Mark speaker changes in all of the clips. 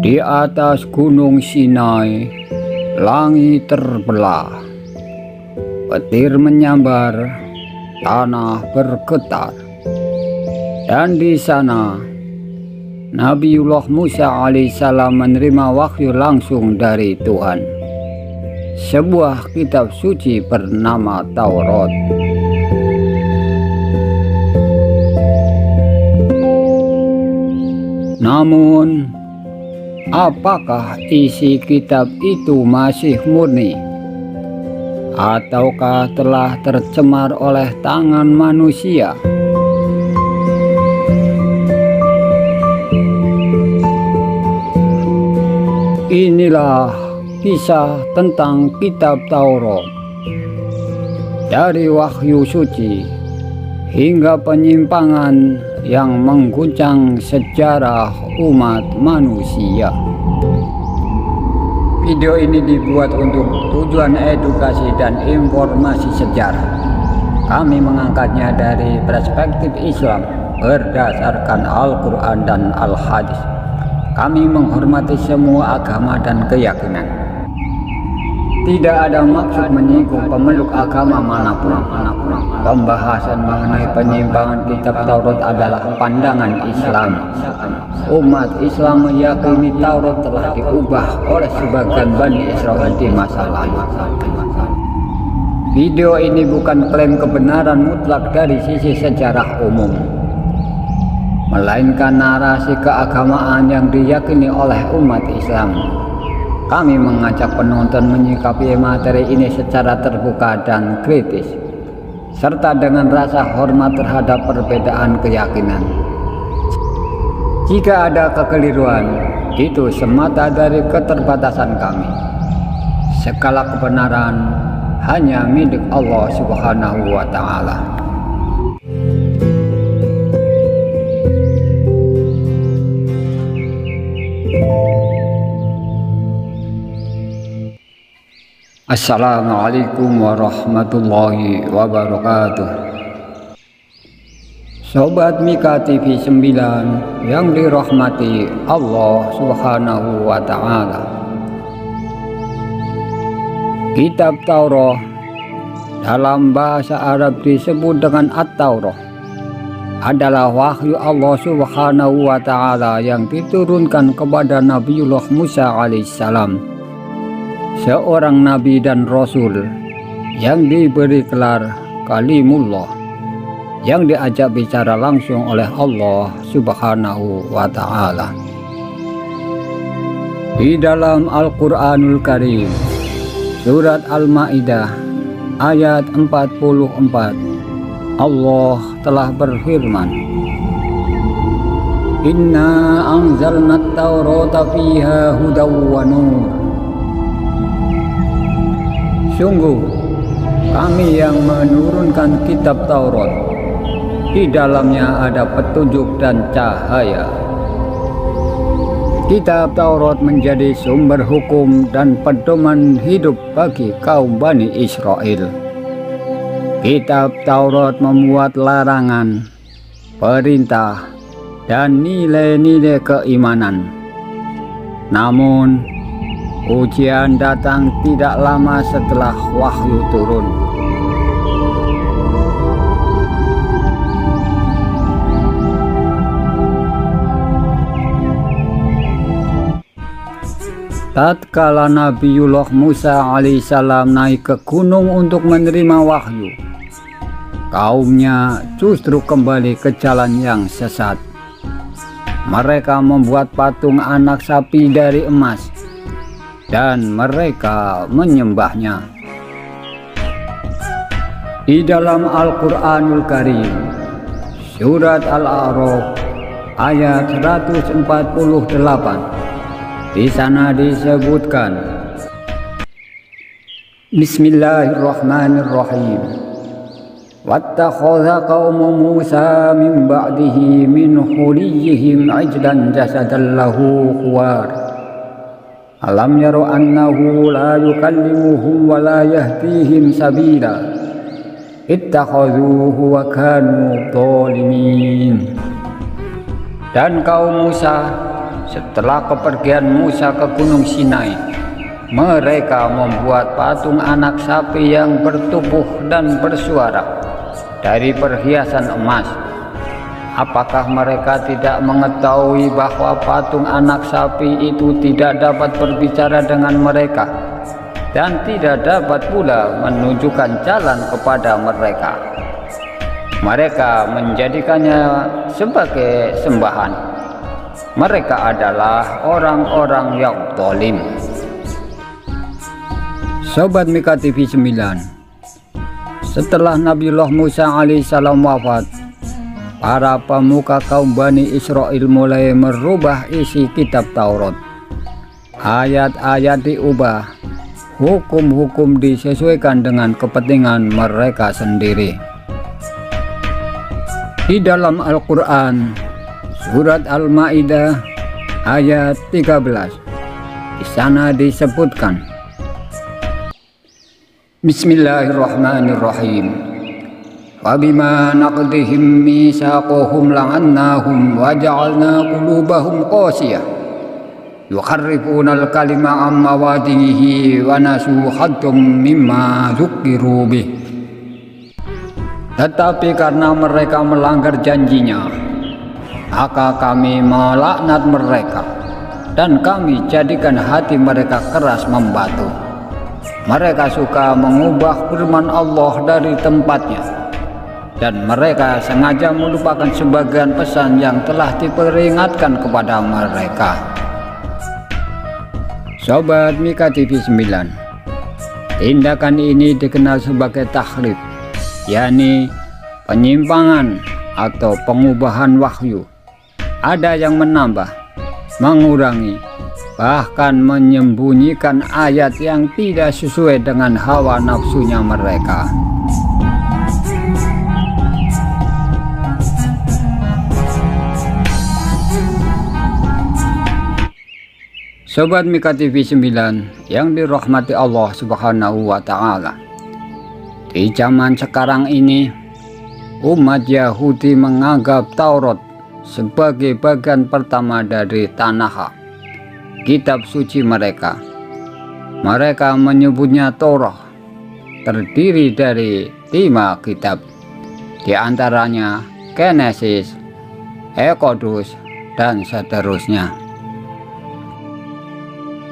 Speaker 1: Di atas gunung Sinai, langit terbelah, petir menyambar, tanah bergetar. Dan di sana, Nabiullah Musa alaihissalam menerima wahyu langsung dari Tuhan, sebuah kitab suci bernama Taurat. Namun, apakah isi kitab itu masih murni? Ataukah telah tercemar oleh tangan manusia? Inilah kisah tentang kitab Taurat, dari wahyu suci hingga penyimpangan yang mengguncang sejarah umat manusia. Video ini dibuat untuk tujuan edukasi dan informasi sejarah. Kami mengangkatnya dari perspektif Islam berdasarkan Al-Quran dan Al-Hadis. Kami menghormati semua agama dan keyakinan. Tidak ada maksud menyinggung pemeluk agama manapun. Pembahasan mengenai penyimpangan kitab Taurat adalah pandangan Islam. Umat Islam meyakini Taurat telah diubah oleh sebagian Bani Israel di masa lalu. Video ini bukan klaim kebenaran mutlak dari sisi sejarah umum, melainkan narasi keagamaan yang diyakini oleh umat Islam. Kami mengajak penonton menyikapi materi ini secara terbuka dan kritis, serta dengan rasa hormat terhadap perbedaan keyakinan. Jika ada kekeliruan, itu semata dari keterbatasan kami. Segala kebenaran hanya milik Allah Subhanahu wa Ta'ala. Assalamualaikum warahmatullahi wabarakatuh. Sobat Mika TV 9 yang dirahmati Allah Subhanahu wa Ta'ala. Kitab Taurat dalam bahasa Arab disebut dengan At-Taurah, adalah wahyu Allah Subhanahu wa Ta'ala yang diturunkan kepada Nabiullah Musa alaihissalam, seorang nabi dan rasul yang diberi gelar Kalimullah, yang diajak bicara langsung oleh Allah Subhanahu wa Ta'ala. Di dalam Al-Quranul Karim, surat Al-Ma'idah ayat 44, Allah telah berfirman, Inna anzalna at-Taurata fiha hudaw wa nur. Sungguh, kami yang menurunkan kitab Taurat, di dalamnya ada petunjuk dan cahaya. Kitab Taurat menjadi sumber hukum dan pedoman hidup bagi kaum Bani Israel. Kitab Taurat memuat larangan, perintah, dan nilai-nilai keimanan. Namun, ujian datang tidak lama setelah wahyu turun. Tatkala Nabiullah Musa alaihissalam naik ke gunung untuk menerima wahyu, kaumnya justru kembali ke jalan yang sesat. Mereka membuat patung anak sapi dari emas, dan mereka menyembahnya. Di dalam Al-Quranul Karim, surat Al-A'raf ayat 148, di sana disebutkan, Bismillahirrahmanirrahim. Wattakhadha qaumu Musa min ba'dihi min huliyihim ajlan jasadan lahu khuwar. Alam yaru annahu la yukallimuhum wa la yahdihim sabila. Ittakhadhuhu wa kanu zalimin. Dan kaum Musa setelah kepergian Musa ke Gunung Sinai, mereka membuat patung anak sapi yang bertubuh dan bersuara dari perhiasan emas. Apakah mereka tidak mengetahui bahwa patung anak sapi itu tidak dapat berbicara dengan mereka dan tidak dapat pula menunjukkan jalan kepada mereka? Mereka menjadikannya sebagai sembahan. Mereka adalah orang-orang yang zalim. Sobat Mika TV 9, setelah Nabiullah Musa alaihissalam wafat, para pemuka kaum Bani Israel mulai merubah isi kitab Taurat. Ayat-ayat diubah, hukum-hukum disesuaikan dengan kepentingan mereka sendiri. Di dalam Al-Quran, surat Al-Ma'idah ayat 13, di sana disebutkan, Bismillahirrahmanirrahim. Wabima naqdihim misaqahum la'annahum wa ja'alna qulubahum qasiyah yukharrifuna al-kalima amma mawadihi wa nasu haddum mimma dzukkiru bih. Tetapi karena mereka melanggar janjinya, maka kami melaknat mereka dan kami jadikan hati mereka keras membatu. Mereka suka mengubah firman Allah dari tempatnya, dan mereka sengaja melupakan sebagian pesan yang telah diperingatkan kepada mereka. Sobat Mika TV 9, tindakan ini dikenal sebagai tahrif, yakni penyimpangan atau pengubahan wahyu. Ada yang menambah, mengurangi, bahkan menyembunyikan ayat yang tidak sesuai dengan hawa nafsunya mereka. Sobat Mika TV 9 yang dirahmati Allah Subhanahu wa Ta'ala, di zaman sekarang ini umat Yahudi menganggap Taurat sebagai bagian pertama dari Tanakh, kitab suci mereka. Mereka menyebutnya Torah, terdiri dari 5 kitab, di antaranya Genesis, Exodus, dan seterusnya.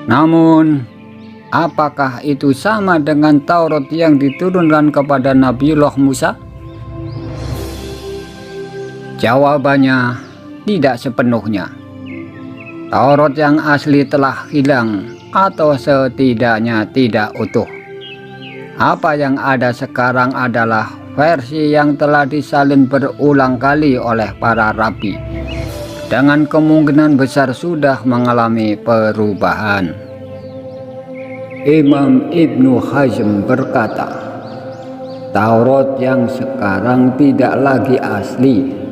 Speaker 1: Namun, apakah itu sama dengan Taurat yang diturunkan kepada Nabiullah Musa? Jawabannya tidak sepenuhnya. Taurat yang asli telah hilang atau setidaknya tidak utuh. Apa yang ada sekarang adalah versi yang telah disalin berulang kali oleh para rabi, dengan kemungkinan besar sudah mengalami perubahan. Imam Ibnu Hazm berkata, Taurat yang sekarang tidak lagi asli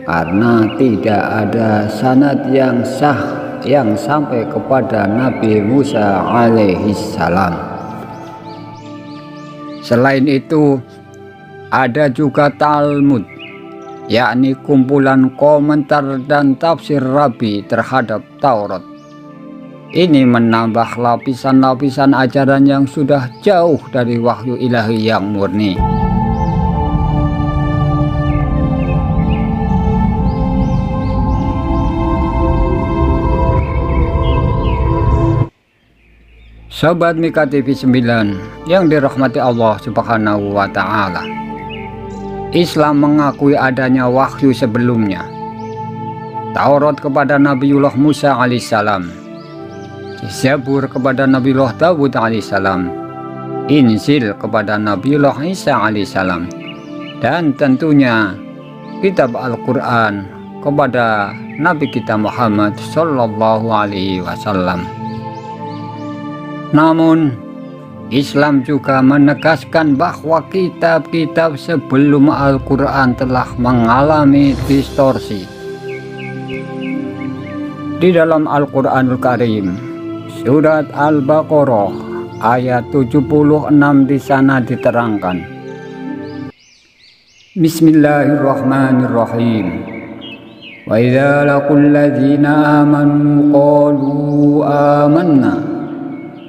Speaker 1: karena tidak ada sanad yang sah yang sampai kepada Nabi Musa alaihissalam. Selain itu, ada juga Talmud, yakni kumpulan komentar dan tafsir rabi terhadap Taurat. Ini menambah lapisan-lapisan ajaran yang sudah jauh dari wahyu ilahi yang murni. Sobat Mika TV 9 yang dirahmati Allah Subhanahu wa Ta'ala, Islam mengakui adanya wahyu sebelumnya. Taurat kepada Nabiullah Musa alaihissalam, Zabur kepada Nabiullah Dawud alaihissalam, Injil kepada Nabiullah Isa alaihissalam, dan tentunya kitab Al-Quran kepada Nabi kita Muhammad sallallahu alaihi wasallam. Namun, Islam juga menegaskan bahwa kitab-kitab sebelum Al-Quran telah mengalami distorsi. Di dalam Al-Quranul Karim, surat Al-Baqarah ayat 76 di sana diterangkan, Bismillahirrahmanirrahim. Wa idza laqul ladzina amanu qalu amanna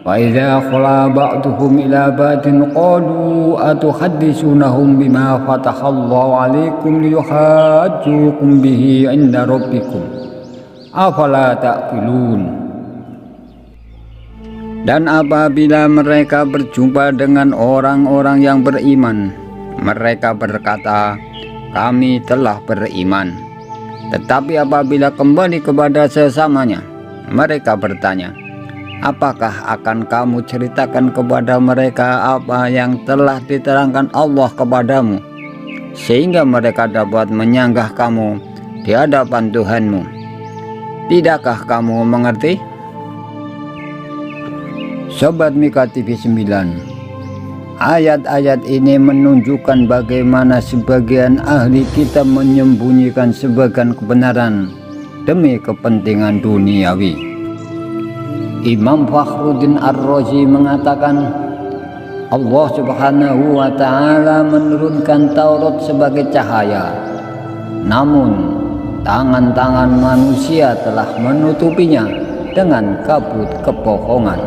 Speaker 1: wa idza khala ba'duhum ila ba'din qalu atuhadditsunahum bima fatahallahu 'alaikum liyuhajjukum bihi 'inda rabbikum afala ta'qilun. Dan apabila mereka berjumpa dengan orang-orang yang beriman, mereka berkata, kami telah beriman. Tetapi apabila kembali kepada sesamanya, mereka bertanya, apakah akan kamu ceritakan kepada mereka apa yang telah diterangkan Allah kepadamu, sehingga mereka dapat menyanggah kamu di hadapan Tuhanmu? Tidakkah kamu mengerti? Sobat Mika TV 9, ayat-ayat ini menunjukkan bagaimana sebagian ahli kitab menyembunyikan sebagian kebenaran demi kepentingan duniawi. Imam Fakhruddin Ar-Razi mengatakan, Allah Subhanahu wa Ta'ala menurunkan Taurat sebagai cahaya, namun tangan-tangan manusia telah menutupinya dengan kabut kebohongan.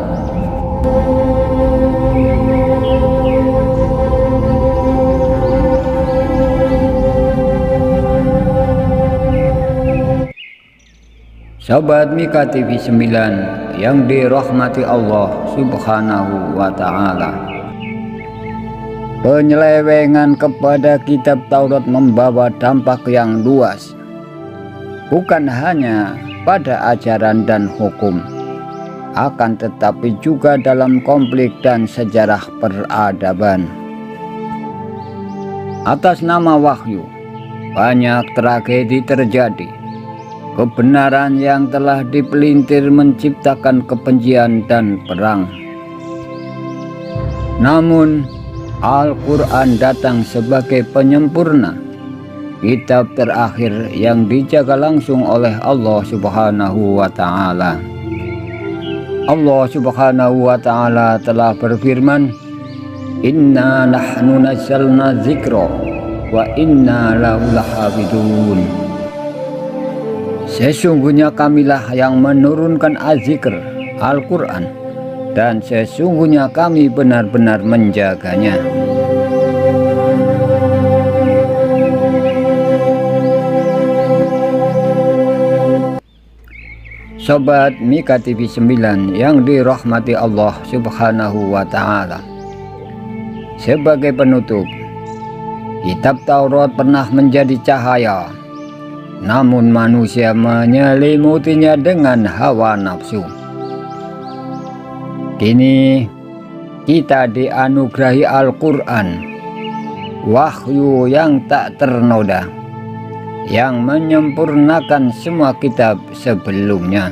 Speaker 1: Sobat Mika TV 9 yang dirahmati Allah Subhanahu wa Ta'ala, penyelewengan kepada kitab Taurat membawa dampak yang luas, bukan hanya pada ajaran dan hukum, akan tetapi juga dalam konflik dan sejarah peradaban. Atas nama wahyu, banyak tragedi terjadi. Kebenaran yang telah dipelintir menciptakan kebencian dan perang. Namun, Al-Quran datang sebagai penyempurna, kitab terakhir yang dijaga langsung oleh Allah Subhanahu wa Ta'ala. Allah Subhanahu wa Ta'ala telah berfirman, Inna nahnu nazzalna dzikra wa inna lahu lahafidun. Sesungguhnya kamilah yang menurunkan Az-Zikr, Al-Quran, dan sesungguhnya kami benar-benar menjaganya. Sobat Mika TV 9 yang dirahmati Allah Subhanahu wa Ta'ala, sebagai penutup, kitab Taurat pernah menjadi cahaya, namun manusia menyelimutinya dengan hawa nafsu. Kini kita dianugerahi Al-Quran, wahyu yang tak ternoda, yang menyempurnakan semua kitab sebelumnya.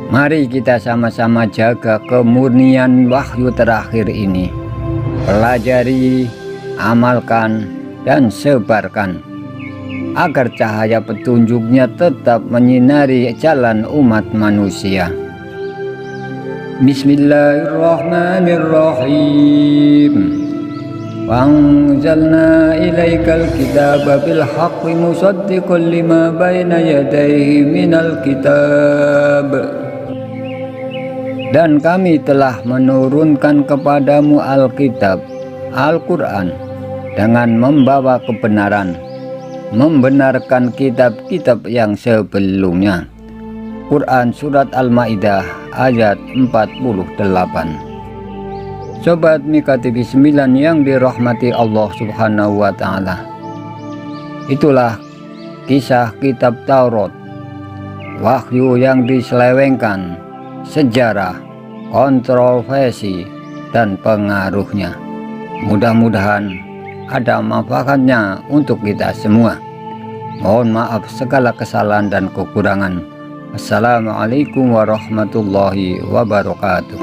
Speaker 1: Mari kita sama-sama jaga kemurnian wahyu terakhir ini, pelajari, amalkan, dan sebarkan, agar cahaya petunjuknya tetap menyinari jalan umat manusia. Bismillahirrahmanirrahim. Wa-anzalna ilaikal kitaba bil haqqi musaddiqan lima baina yadayhi minal kitab. Dan kami telah menurunkan kepadamu Alkitab, Al-Quran, dengan membawa kebenaran, membenarkan kitab-kitab yang sebelumnya. Quran Surat Al-Ma'idah ayat 48. Sobat Mika TV 9 yang dirahmati Allah Subhanahu wa Ta'ala, itulah kisah kitab Taurat, wahyu yang diselewengkan, sejarah, kontroversi, dan pengaruhnya. Mudah-mudahan ada manfaatnya untuk kita semua. Mohon maaf segala kesalahan dan kekurangan. Assalamualaikum warahmatullahi wabarakatuh.